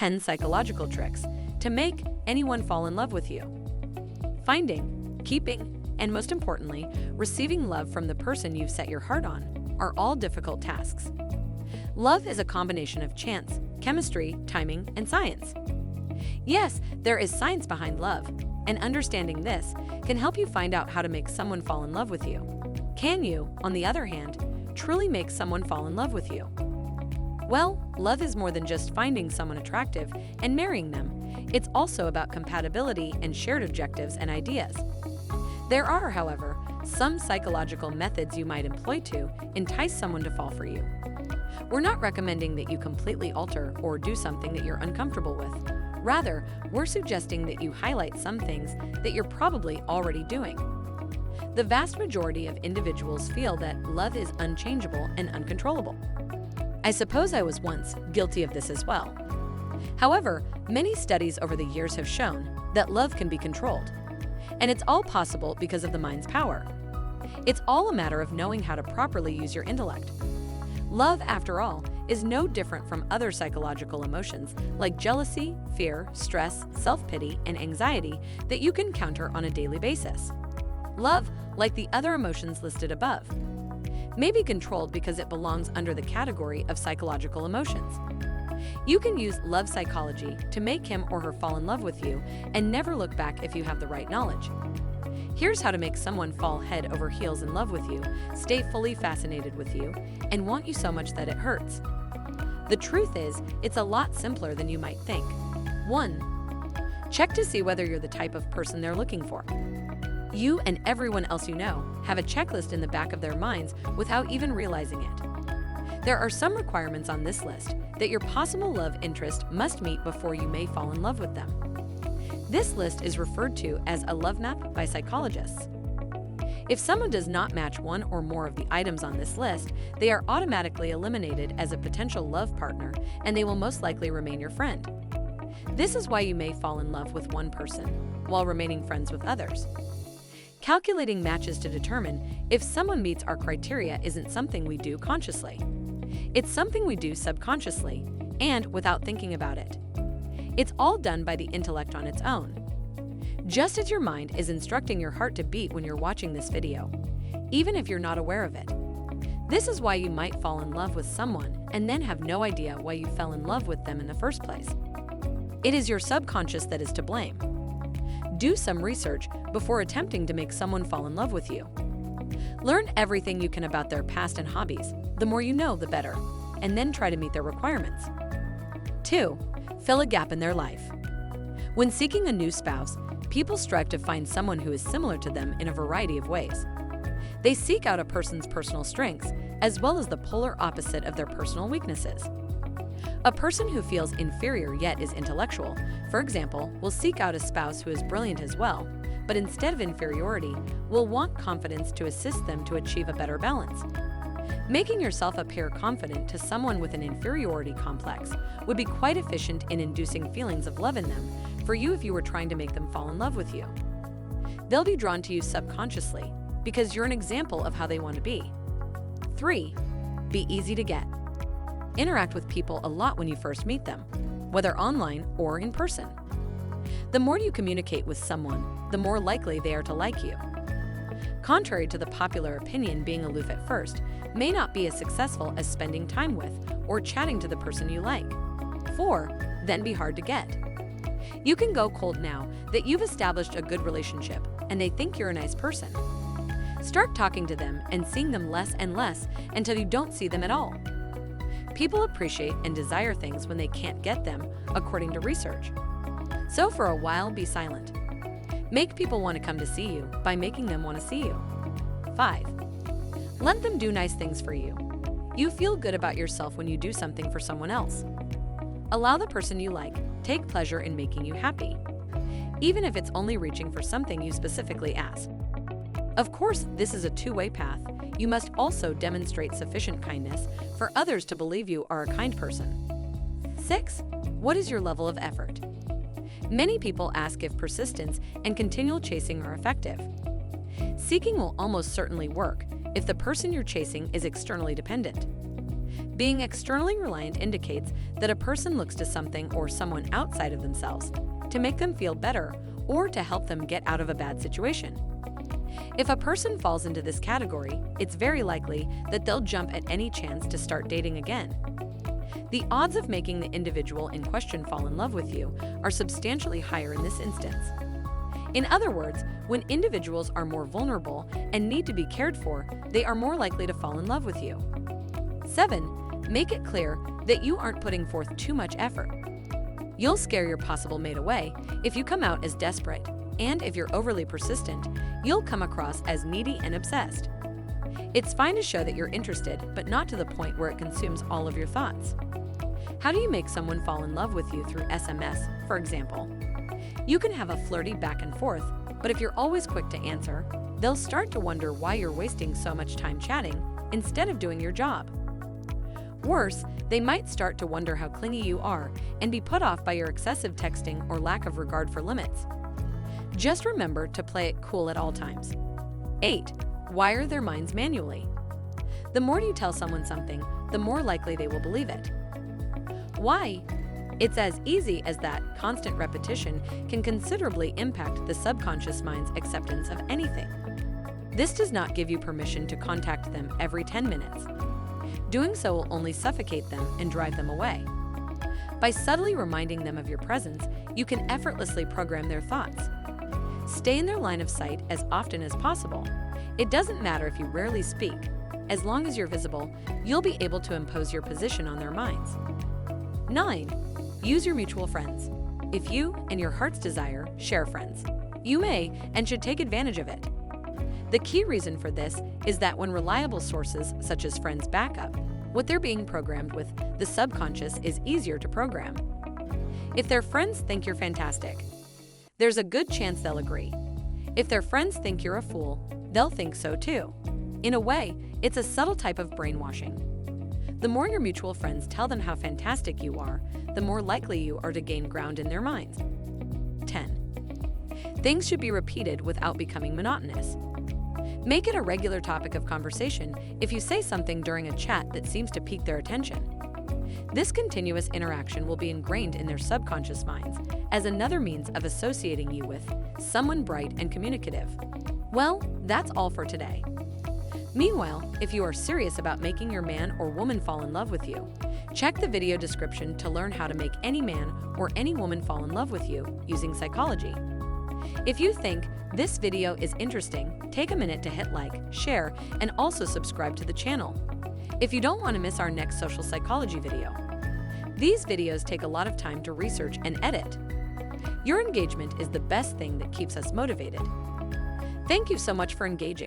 10 psychological tricks to make anyone fall in love with you. Finding, keeping, and most importantly, receiving love from the person you've set your heart on are all difficult tasks. Love is a combination of chance, chemistry, timing, and science. Yes, there is science behind love, and understanding this can help you find out how to make someone fall in love with you. Can you, on the other hand, truly make someone fall in love with you? Well, love is more than just finding someone attractive and marrying them. It's also about compatibility and shared objectives and ideas. There are, however, some psychological methods you might employ to entice someone to fall for you. We're not recommending that you completely alter or do something that you're uncomfortable with. Rather, we're suggesting that you highlight some things that you're probably already doing. The vast majority of individuals feel that love is unchangeable and uncontrollable. I suppose I was once guilty of this as well. However, many studies over the years have shown that love can be controlled. And it's all possible because of the mind's power. It's all a matter of knowing how to properly use your intellect. Love, after all, is no different from other psychological emotions like jealousy, fear, stress, self-pity, and anxiety that you can counter on a daily basis. Love, like the other emotions listed above, may be controlled because it belongs under the category of psychological emotions. You can use love psychology to make him or her fall in love with you and never look back if you have the right knowledge. Here's how to make someone fall head over heels in love with you, stay fully fascinated with you, and want you so much that it hurts. The truth is, it's a lot simpler than you might think. 1. Check to see whether you're the type of person they're looking for. You and everyone else you know have a checklist in the back of their minds without even realizing it. There are some requirements on this list that your possible love interest must meet before you may fall in love with them. This list is referred to as a love map by psychologists. If someone does not match one or more of the items on this list, they are automatically eliminated as a potential love partner, and they will most likely remain your friend. This is why you may fall in love with one person while remaining friends with others. Calculating matches to determine if someone meets our criteria isn't something we do consciously. It's something we do subconsciously and without thinking about it. It's all done by the intellect on its own. Just as your mind is instructing your heart to beat when you're watching this video, even if you're not aware of it. This is why you might fall in love with someone and then have no idea why you fell in love with them in the first place. It is your subconscious that is to blame. Do some research before attempting to make someone fall in love with you. Learn everything you can about their past and hobbies. The more you know, the better, and then try to meet their requirements. 2. Fill a gap in their life. When seeking a new spouse, people strive to find someone who is similar to them in a variety of ways. They seek out a person's personal strengths, as well as the polar opposite of their personal weaknesses. A person who feels inferior yet is intellectual, for example, will seek out a spouse who is brilliant as well, but instead of inferiority, will want confidence to assist them to achieve a better balance. Making yourself appear confident to someone with an inferiority complex would be quite efficient in inducing feelings of love in them for you if you were trying to make them fall in love with you. They'll be drawn to you subconsciously because you're an example of how they want to be. 3. Be easy to get. Interact with people a lot when you first meet them, whether online or in person. The more you communicate with someone, the more likely they are to like you. Contrary to the popular opinion, being aloof at first may not be as successful as spending time with or chatting to the person you like. 4. Then be hard to get. You can go cold now that you've established a good relationship and they think you're a nice person. Start talking to them and seeing them less and less until you don't see them at all. People appreciate and desire things when they can't get them, according to research. So for a while, be silent. Make people want to come to see you by making them want to see you. 5. Let them do nice things for you. You feel good about yourself when you do something for someone else. Allow the person you like take pleasure in making you happy, even if it's only reaching for something you specifically asked. Of course, this is a two-way path. You must also demonstrate sufficient kindness for others to believe you are a kind person. 6. What is your level of effort? Many people ask if persistence and continual chasing are effective. Seeking will almost certainly work if the person you're chasing is externally dependent. Being externally reliant indicates that a person looks to something or someone outside of themselves to make them feel better or to help them get out of a bad situation. If a person falls into this category, it's very likely that they'll jump at any chance to start dating again. The odds of making the individual in question fall in love with you are substantially higher in this instance. In other words, when individuals are more vulnerable and need to be cared for, they are more likely to fall in love with you. 7. Make it clear that you aren't putting forth too much effort. You'll scare your possible mate away if you come out as desperate, and if you're overly persistent, you'll come across as needy and obsessed. It's fine to show that you're interested, but not to the point where it consumes all of your thoughts. How do you make someone fall in love with you through SMS, for example? You can have a flirty back and forth, but if you're always quick to answer, they'll start to wonder why you're wasting so much time chatting instead of doing your job. Worse, they might start to wonder how clingy you are and be put off by your excessive texting or lack of regard for limits. Just remember to play it cool at all times. 8. Wire their minds manually. The more you tell someone something, the more likely they will believe it. Why? It's as easy as that. Constant repetition can considerably impact the subconscious mind's acceptance of anything. This does not give you permission to contact them every 10 minutes. Doing so will only suffocate them and drive them away. By subtly reminding them of your presence, you can effortlessly program their thoughts. Stay in their line of sight as often as possible. It doesn't matter if you rarely speak. As long as you're visible, you'll be able to impose your position on their minds. 9. Use your mutual friends. If you and your heart's desire share friends, you may and should take advantage of it. The key reason for this is that when reliable sources such as friends back up what they're being programmed with, the subconscious is easier to program. If their friends think you're fantastic, there's a good chance they'll agree. If their friends think you're a fool, they'll think so too. In a way, it's a subtle type of brainwashing. The more your mutual friends tell them how fantastic you are, the more likely you are to gain ground in their minds. 10. Things should be repeated without becoming monotonous. Make it a regular topic of conversation if you say something during a chat that seems to pique their attention. This continuous interaction will be ingrained in their subconscious minds as another means of associating you with someone bright and communicative. Well, that's all for today. Meanwhile, if you are serious about making your man or woman fall in love with you, check the video description to learn how to make any man or any woman fall in love with you using psychology. If you think this video is interesting, take a minute to hit like, share, and also subscribe to the channel if you don't want to miss our next social psychology video. These videos take a lot of time to research and edit. Your engagement is the best thing that keeps us motivated. Thank you so much for engaging.